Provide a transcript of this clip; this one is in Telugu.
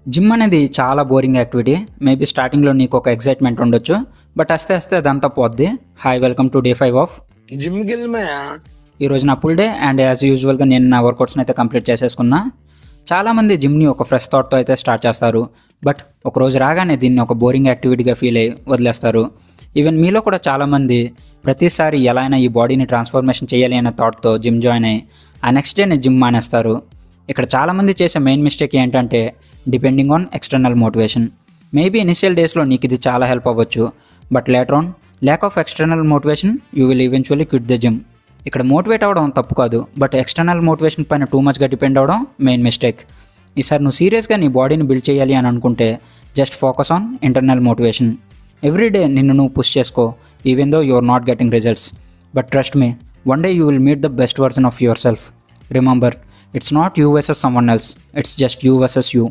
జిమ్ అనేది చాలా బోరింగ్ యాక్టివిటీ. మేబీ స్టార్టింగ్‌లో నీకు ఒక ఎక్సైట్‌మెంట్ ఉండొచ్చు. బట్ అస్తే అదంతా పోద్ది. Hi welcome to day 5 of. జిమ్‌కెళ్ళినాయా? ఈరోజు నా ఫుల్ డే అండ్ యాజ్ యూజువల్‌గా నేను నా వర్కౌట్స్‌ని అయితే కంప్లీట్ చేసేసుకున్నా. చాలామంది జిమ్‌ని ఒక ఫ్రెష్ థాట్‌తో అయితే స్టార్ట్ చేస్తారు. బట్ ఒకరోజు రాగానే దీన్ని ఒక బోరింగ్ యాక్టివిటీగా ఫీల్ అయ్యి వదిలేస్తారు. ఈవెన్ మీలో కూడా చాలామంది ప్రతిసారి ఎలా అయినా ఈ బాడీని ట్రాన్స్ఫర్మేషన్ చేయాలి అనే థాట్‌తో జిమ్ జాయిన్ అయ్యి ఆ నెక్స్ట్ డేనే జిమ్ మానేస్తారు. ఇక్కడ చాలామంది చేసే మెయిన్ మిస్టేక్ ఏంటంటే depending on external motivation. Maybe initial డేస్లో నీకు ఇది చాలా హెల్ప్ అవ్వచ్చు. But later on lack of external motivation you will eventually quit the gym. ఇక్కడ మోటివేట్ అవ్వడం తప్పు కాదు, బట్ ఎక్స్టర్నల్ మోటివేషన్ పైన టూ మచ్గా డిపెండ్ అవ్వడం మెయిన్ మిస్టేక్. ఈసారి నువ్వు సీరియస్గా నీ బాడీని బిల్డ్ చేయాలి అని అనుకుంటే just focus on internal motivation. Every day నిన్ను నువ్వు పుష్ చేసుకో, even though you are not getting results. But trust me, one day you will meet the best version of yourself. Remember, it's not you versus someone else, it's just you versus you.